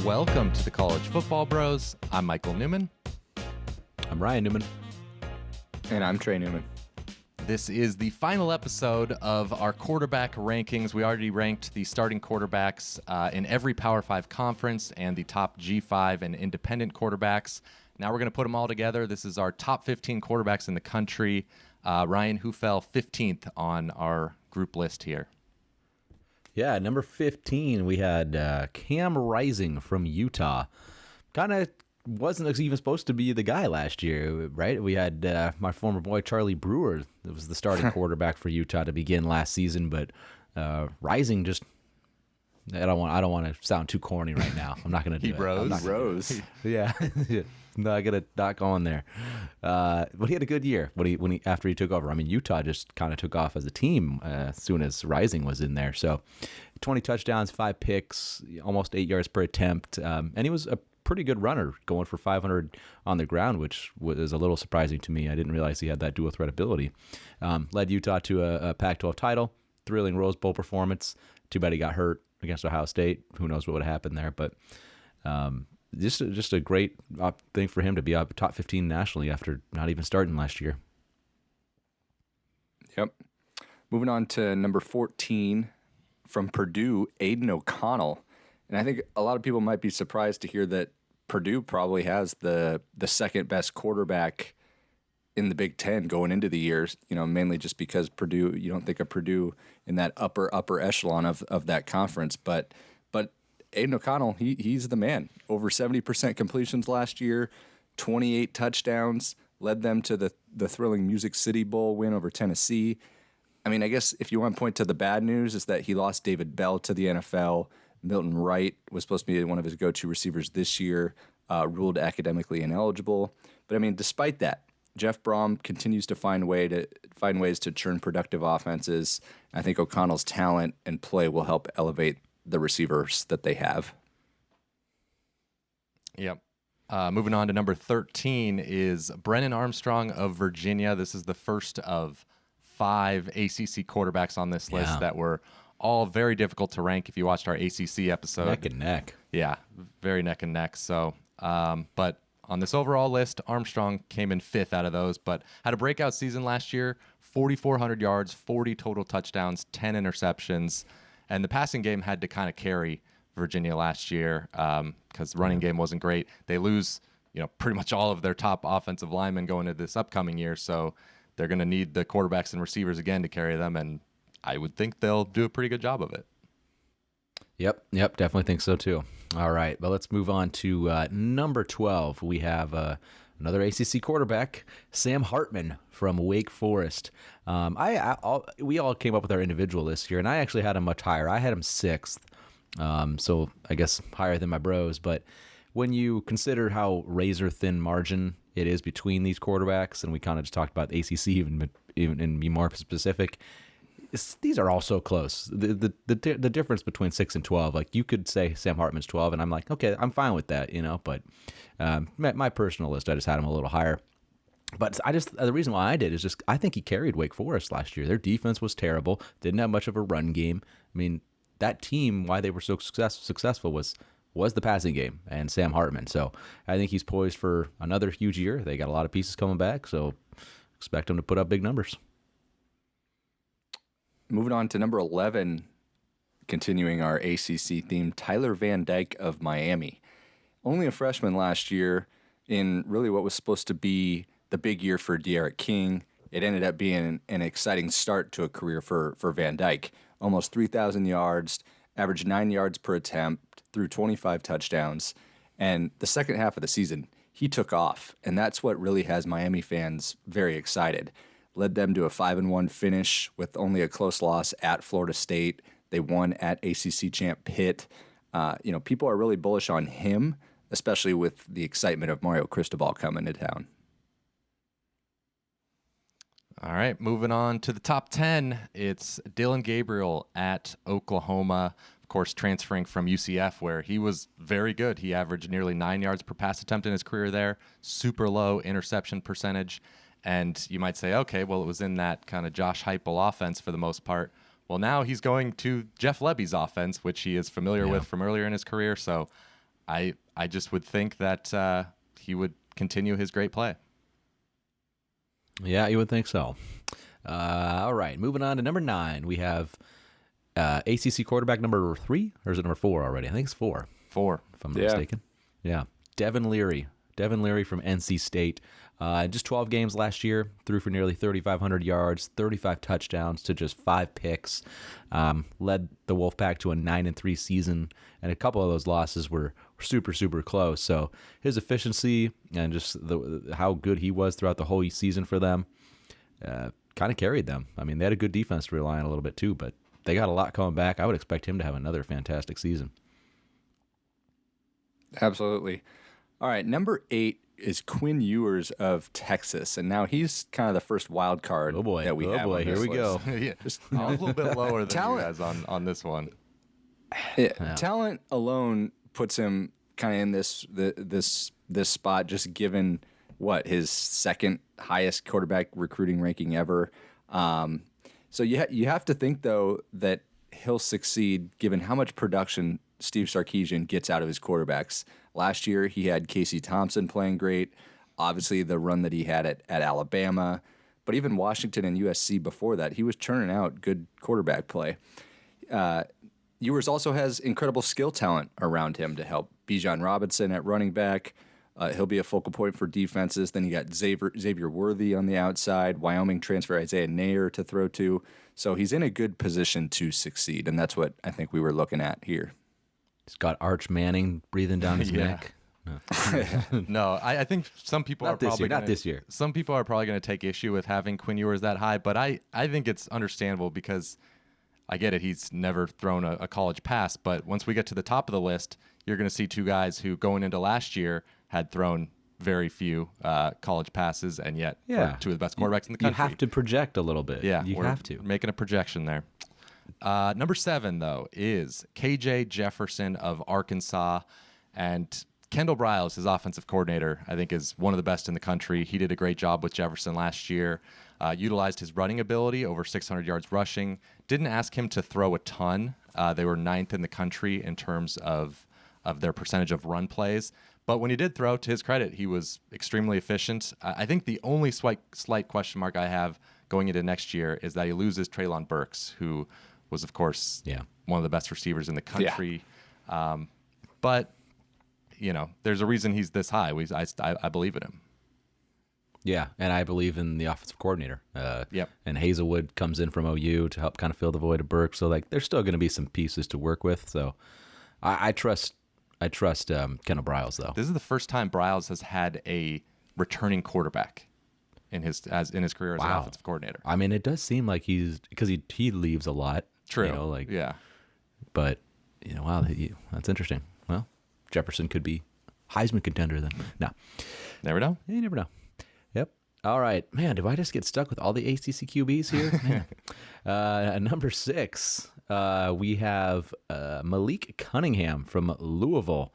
Welcome to the College Football Bros. I'm Michael Newman. I'm Ryan Newman. And I'm Trey Newman. This is the final episode of our quarterback rankings. We already ranked the starting quarterbacks in every Power 5 conference and the top G5 and independent quarterbacks. Now we're going to put them all together. This is our top 15 quarterbacks in the country. Ryan, who fell 15th on our group list here? Yeah, number 15, we had Cam Rising from Utah. Kind of wasn't even supposed to be the guy last year, right? We had my former boy Charlie Brewer that was the starting quarterback for Utah to begin last season, but Rising just I don't want to sound too corny right now. I'm not going to do it. Rose. Yeah. No, I got a doc on there. But he had a good year after he took over. I mean, Utah just kind of took off as a team as soon as Rising was in there. So 20 touchdowns, 5 picks, almost 8 yards per attempt. And he was a pretty good runner, going for 500 on the ground, which was a little surprising to me. I didn't realize he had that dual threat ability. Led Utah to a Pac-12 title, thrilling Rose Bowl performance. Too bad he got hurt against Ohio State. Who knows what would have happened there, but just a great thing for him to be up top 15 nationally after not even starting last year. Yep. Moving on to number 14 from Purdue, Aidan O'Connell. And I think a lot of people might be surprised to hear that Purdue probably has the second best quarterback in the Big Ten going into the year, mainly just because Purdue, you don't think of Purdue in that upper echelon of that conference. But Aidan O'Connell, he's the man. Over 70% completions last year, 28 touchdowns, led them to the thrilling Music City Bowl win over Tennessee. I mean, I guess if you want to point to the bad news is that he lost David Bell to the NFL. Milton Wright was supposed to be one of his go-to receivers this year, ruled academically ineligible. But I mean, despite that, Jeff Brom continues to find ways to churn productive offenses. I think O'Connell's talent and play will help elevate the receivers that they have. Yep. Moving on to number 13 is Brennan Armstrong of Virginia. This is the first of 5 ACC quarterbacks on this list that were all very difficult to rank if you watched our ACC episode. Neck and neck. Yeah, very neck and neck. So, but on this overall list, Armstrong came in 5th out of those, but had a breakout season last year, 4,400 yards, 40 total touchdowns, 10 interceptions. And the passing game had to kind of carry Virginia last year because the running game wasn't great. They lose, pretty much all of their top offensive linemen going into this upcoming year. So they're going to need the quarterbacks and receivers again to carry them. And I would think they'll do a pretty good job of it. Yep, definitely think so too. All right, but let's move on to number 12. We have another ACC quarterback, Sam Hartman from Wake Forest. We all came up with our individual list here, and I actually had him much higher. I had him 6th, so I guess higher than my bros. But when you consider how razor-thin margin it is between these quarterbacks, and we kind of just talked about ACC even and be more specific, these are all so close. The difference between 6 and 12, like you could say Sam Hartman's 12, and I'm like, okay, I'm fine with that, But my personal list, I just had him a little higher. But the reason why I did is just I think he carried Wake Forest last year. Their defense was terrible, didn't have much of a run game. I mean, that team, why they were so successful was the passing game and Sam Hartman. So I think he's poised for another huge year. They got a lot of pieces coming back, so expect him to put up big numbers. Moving on to number 11, continuing our ACC theme, Tyler Van Dyke of Miami. Only a freshman last year in really what was supposed to be the big year for De'Aaron King. It ended up being an exciting start to a career for Van Dyke. Almost 3,000 yards, averaged 9 yards per attempt, threw 25 touchdowns. And the second half of the season, he took off. And that's what really has Miami fans very excited. Led them to a 5-1 finish with only a close loss at Florida State. They won at ACC champ Pitt. People are really bullish on him, especially with the excitement of Mario Cristobal coming to town. All right, moving on to the top 10. It's Dillon Gabriel at Oklahoma. Of course, transferring from UCF, where he was very good. He averaged nearly 9 yards per pass attempt in his career there. Super low interception percentage. And you might say, okay, well, it was in that kind of Josh Heupel offense for the most part. Well, now he's going to Jeff Lebby's offense, which he is familiar with from earlier in his career. So I just would think that he would continue his great play. Yeah, you would think so. All right, moving on to number 9. We have ACC quarterback number 3, or is it number 4 already? I think it's 4. 4. If I'm not mistaken. Yeah. Devin Leary. Devin Leary from NC State. Just 12 games last year, threw for nearly 3,500 yards, 35 touchdowns to just 5 picks. Led the Wolfpack to a 9-3 season, and a couple of those losses were super, super close. So his efficiency and just how good he was throughout the whole season for them kind of carried them. I mean, they had a good defense to rely on a little bit too, but they got a lot coming back. I would expect him to have another fantastic season. Absolutely. All right, number 8 is Quinn Ewers of Texas, and now he's kind of the first wild card that we have. Oh boy, here we go. Yeah, just a little bit lower than you guys on this one. Talent alone puts him kind of in this spot, just given what his second highest quarterback recruiting ranking ever. So you have to think though that he'll succeed given how much production Steve Sarkisian gets out of his quarterbacks. Last year, he had Casey Thompson playing great. Obviously, the run that he had at Alabama. But even Washington and USC before that, he was churning out good quarterback play. Ewers also has incredible skill talent around him to help. Bijan Robinson at running back. He'll be a focal point for defenses. Then you got Xavier Worthy on the outside. Wyoming transfer Isaiah Nair to throw to. So he's in a good position to succeed, and that's what I think we were looking at here. He's got Arch Manning breathing down his neck. No, I think some people not this year. Some people are probably going to take issue with having Quinn Ewers that high, but I think it's understandable because I get it. He's never thrown a college pass, but once we get to the top of the list, you're going to see two guys who going into last year had thrown very few college passes, and yet are two of the best quarterbacks in the country. You have to project a little bit. Yeah, you have to. Making a projection there. Number 7, though, is KJ Jefferson of Arkansas. And Kendall Briles, his offensive coordinator, I think is one of the best in the country. He did a great job with Jefferson last year. Utilized his running ability, over 600 yards rushing. Didn't ask him to throw a ton. They were 9th in the country in terms of their percentage of run plays. But when he did throw, to his credit, he was extremely efficient. I think the only slight question mark I have going into next year is that he loses Treylon Burks, who was, of course, one of the best receivers in the country. Yeah. But, there's a reason he's this high. I believe in him. Yeah, and I believe in the offensive coordinator. Yep. And Hazelwood comes in from OU to help kind of fill the void of Burks. So, there's still going to be some pieces to work with. So, I trust Kendall Briles, though. This is the first time Briles has had a returning quarterback in his career as an offensive coordinator. I mean, it does seem like because he leaves a lot. True. Yeah. But wow, that's interesting. Well, Jefferson could be Heisman contender then. No, never know. You never know. Yep. All right, man. Do I just get stuck with all the ACC QBs here? Number 6, we have Malik Cunningham from Louisville.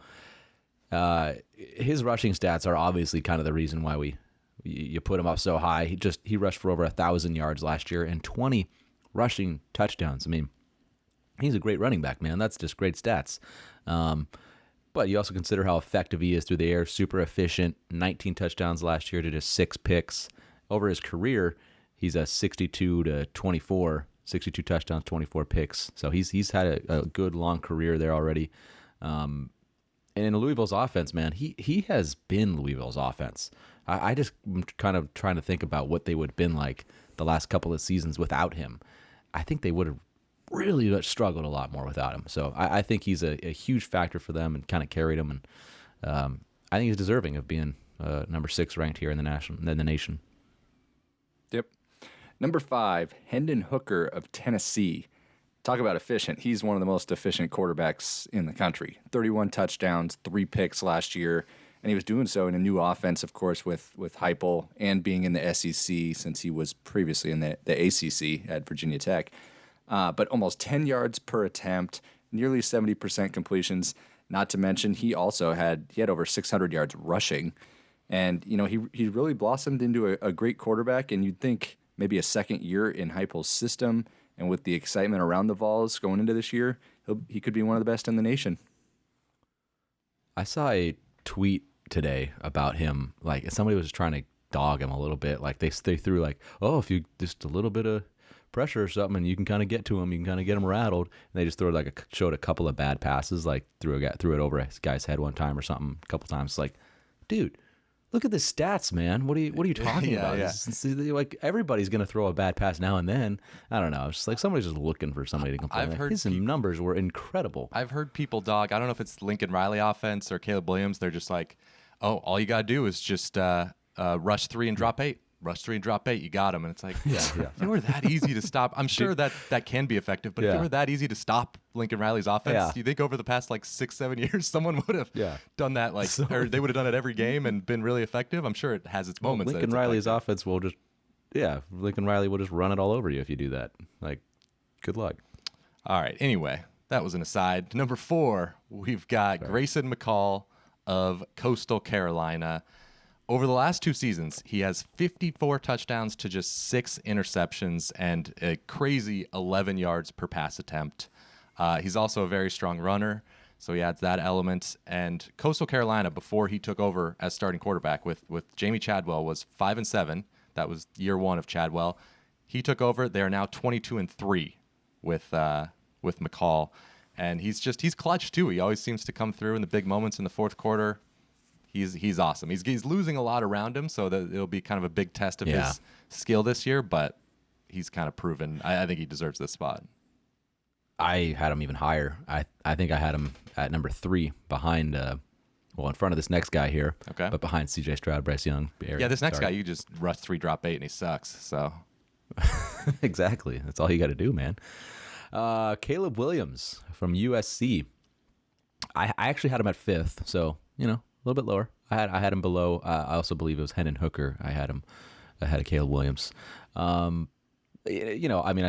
His rushing stats are obviously kind of the reason why you put him up so high. He rushed for over 1,000 yards last year and 20 rushing touchdowns. I mean, he's a great running back, man. That's just great stats. But you also consider how effective he is through the air. Super efficient. 19 touchdowns last year to just 6 picks. Over his career, he's a 62 touchdowns, 24 picks. So he's had a good long career there already. And in Louisville's offense, man, he has been Louisville's offense. I just am kind of trying to think about what they would have been like the last couple of seasons without him. I think they would have really struggled a lot more without him. So I think he's a huge factor for them and kind of carried them. And I think he's deserving of being number 6 ranked here in the nation. Yep. Number 5, Hendon Hooker of Tennessee. Talk about efficient. He's one of the most efficient quarterbacks in the country. 31 touchdowns, 3 picks last year. And he was doing so in a new offense, of course, with Heupel and being in the SEC since he was previously in the ACC at Virginia Tech. But almost 10 yards per attempt, nearly 70% completions. Not to mention, he had over 600 yards rushing. And, he really blossomed into a great quarterback. And you'd think maybe a second year in Heupel's system and with the excitement around the Vols going into this year, he could be one of the best in the nation. I saw a tweet today about him. Like somebody was trying to dog him a little bit. Like they threw like, oh, if you just a little bit of pressure or something, and you can kind of get to him, you can kind of get him rattled. And they just showed a couple of bad passes, like threw it over a guy's head one time or something, a couple times. Like, dude, look at the stats, man. What are you talking about? Yeah. Like everybody's gonna throw a bad pass now and then. I don't know. It's just like somebody's just looking for somebody to complain. I've heard His numbers were incredible. I've heard people dog. I don't know if it's Lincoln Riley offense or Caleb Williams. They're just like, oh, all you gotta do is just rush 3 and drop 8. Rush 3 and drop 8. You got him. And it's like, if it were that easy to stop, I'm sure that can be effective. But if it were that easy to stop Lincoln Riley's offense, do you think over the past like 6-7 years, someone would have done that? Like, or they would have done it every game and been really effective. I'm sure it has its moments. Lincoln Riley's offense will just, Lincoln Riley will just run it all over you if you do that. Like, good luck. All right. Anyway, that was an aside. Number 4, we've got Grayson McCall of Coastal Carolina. Over the last 2 seasons, he has 54 touchdowns to just 6 interceptions and a crazy 11 yards per pass attempt. He's also a very strong runner, so he adds that element. And Coastal Carolina, before he took over as starting quarterback with Jamie Chadwell, was 5-7. That was year 1 of Chadwell. He took over. They are now 22-3 with McCall, and he's clutch too. He always seems to come through in the big moments in the fourth quarter. He's awesome. He's losing a lot around him, so that it'll be kind of a big test of his skill this year. But he's kind of proven. I think he deserves this spot. I had him even higher. I think I had him at number 3 behind, in front of this next guy here. Okay. But behind C.J. Stroud, Bryce Young. This next guy, you just rush 3, drop 8, and he sucks. So. Exactly. That's all you got to do, man. Caleb Williams from USC. I actually had him at 5th, so, a little bit lower. I had him below. I also believe it was Hendon Hooker. I had him ahead of Caleb Williams. I'm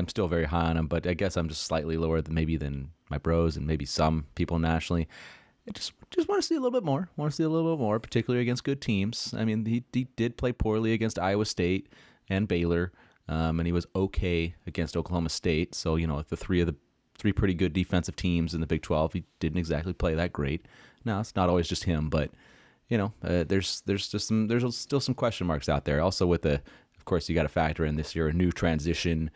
still very high on him, but I guess I'm just slightly lower than my bros and maybe some people nationally. I just want to see a little bit more. Particularly against good teams. I mean, he did play poorly against Iowa State and Baylor, and he was okay against Oklahoma State. So the three pretty good defensive teams in the Big 12, he didn't exactly play that great. Now it's not always just him, but there's still some question marks out there. Also with of course, you got to factor in this year a new transition,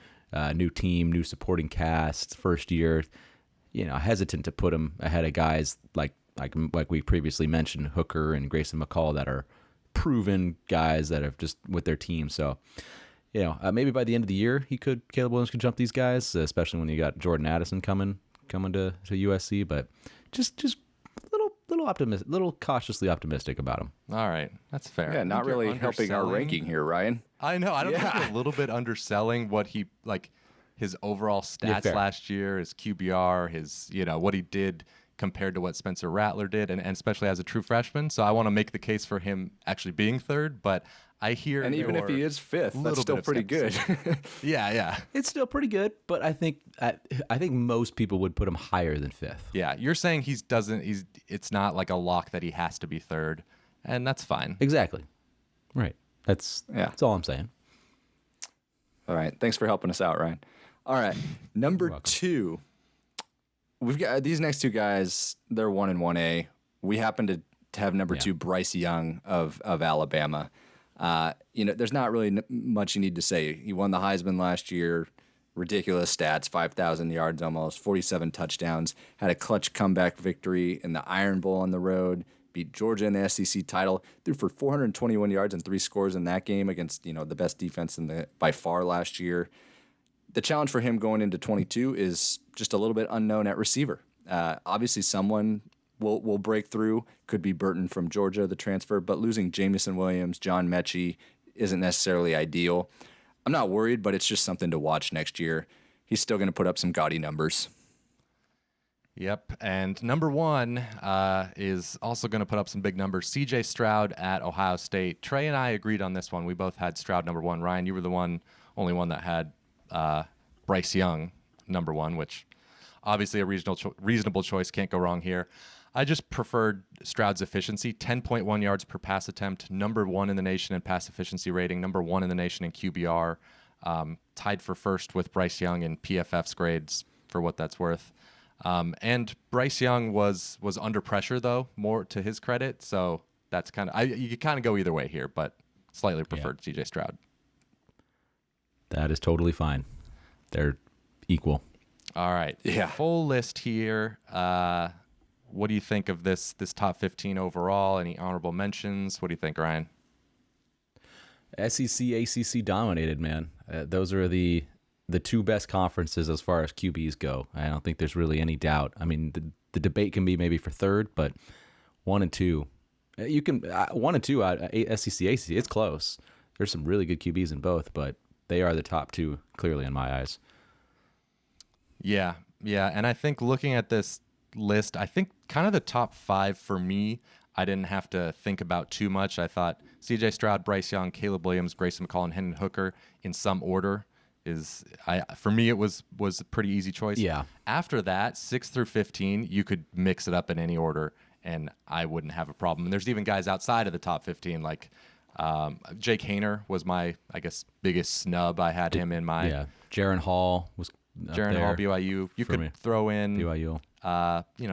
new team, new supporting cast, first year. Hesitant to put him ahead of guys like we previously mentioned, Hooker and Grayson McCall, that are proven guys that have just with their team. So, maybe by the end of the year, Caleb Williams could jump these guys, especially when you got Jordan Addison coming to USC. But just little cautiously optimistic about him. All right, that's fair. Yeah, not really helping our ranking here, Ryan. I know. I don't think you're a little bit underselling what he his overall stats last year, his QBR, his what he did compared to what Spencer Rattler did, and especially as a true freshman. So I want to make the case for him actually being 3rd, but I hear, and even if he is 5th, that's still pretty good. Yeah, it's still pretty good, but I think most people would put him higher than 5th. Yeah, you're saying it's not like a lock that he has to be 3rd, and that's fine. Exactly, right. That's all I'm saying. All right, thanks for helping us out, Ryan. All right, number 2. We've got these next 2 guys. They're 1 and 1A. We happen to have number 2, Bryce Young of Alabama. There's not really much you need to say. He won the Heisman last year. Ridiculous stats, 5,000 yards almost, 47 touchdowns. Had a clutch comeback victory in the Iron Bowl on the road. Beat Georgia in the SEC title. Threw for 421 yards and 3 scores in that game against the best defense by far last year. The challenge for him going into 22 is just a little bit unknown at receiver. Obviously, someone will break through. Could be Burton from Georgia, the transfer, but losing Jamison Williams, John Mechie isn't necessarily ideal. I'm not worried, but it's just something to watch next year. He's still going to put up some gaudy numbers. Yep, and number 1 is also going to put up some big numbers. C.J. Stroud at Ohio State. Trey and I agreed on this one. We both had Stroud number 1. Ryan, you were the only one that had Bryce Young number 1, which obviously a reasonable choice. Can't go wrong here. I just preferred Stroud's efficiency, 10.1 yards per pass attempt, number 1 in the nation in pass efficiency rating, number 1 in the nation in QBR, tied for first with Bryce Young in PFF's grades, for what that's worth. And Bryce Young was under pressure, though, more to his credit. So that's you kind of go either way here, but slightly preferred CJ Stroud. That is totally fine. They're equal. All right. Yeah. Full list here. What do you think of this top 15 overall? Any honorable mentions? What do you think, Ryan? SEC, ACC dominated, man. Those are the two best conferences as far as QBs go. I don't think there's really any doubt. I mean, the debate can be maybe for third, but 1 and 2. You can 1 and 2 out SEC, ACC. It's close. There's some really good QBs in both, but they are the top two, clearly, in my eyes. Yeah. And I think looking at this list, I think kind of the top 5 for me, I didn't have to think about too much. I thought CJ Stroud, Bryce Young, Caleb Williams, Grayson McCall, and Hendon Hooker in some order for me, it was a pretty easy choice. Yeah. After that, 6 through 15, you could mix it up in any order, and I wouldn't have a problem. And there's even guys outside of the top 15, like Jake Haener was my, I guess, biggest snub. I had him in my... Yeah, Jaron Hall was Jaron Hall, BYU. You could throw in... BYU.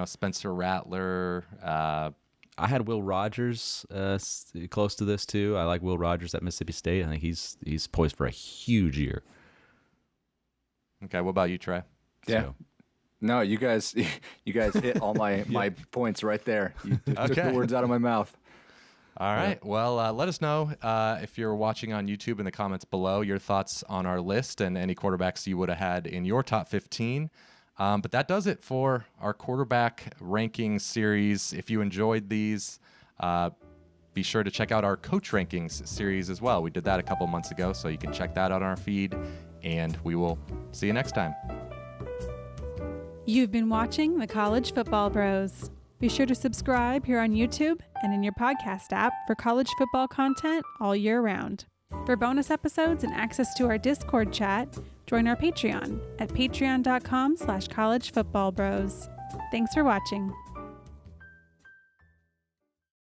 Spencer Rattler. I had Will Rogers close to this, too. I like Will Rogers at Mississippi State. I think he's poised for a huge year. Okay, what about you, Trey? Yeah. So. No, you guys hit all my points right there. You took the words out of my mouth. All right. Well, let us know if you're watching on YouTube in the comments below your thoughts on our list and any quarterbacks you would have had in your top 15. But that does it for our quarterback ranking series. If you enjoyed these, be sure to check out our coach rankings series as well. We did that a couple months ago, so you can check that out on our feed. And we will see you next time. You've been watching the College Football Bros. Be sure to subscribe here on YouTube and in your podcast app for college football content all year round. For bonus episodes and access to our Discord chat, join our Patreon at patreon.com/collegefootballbros. Thanks for watching.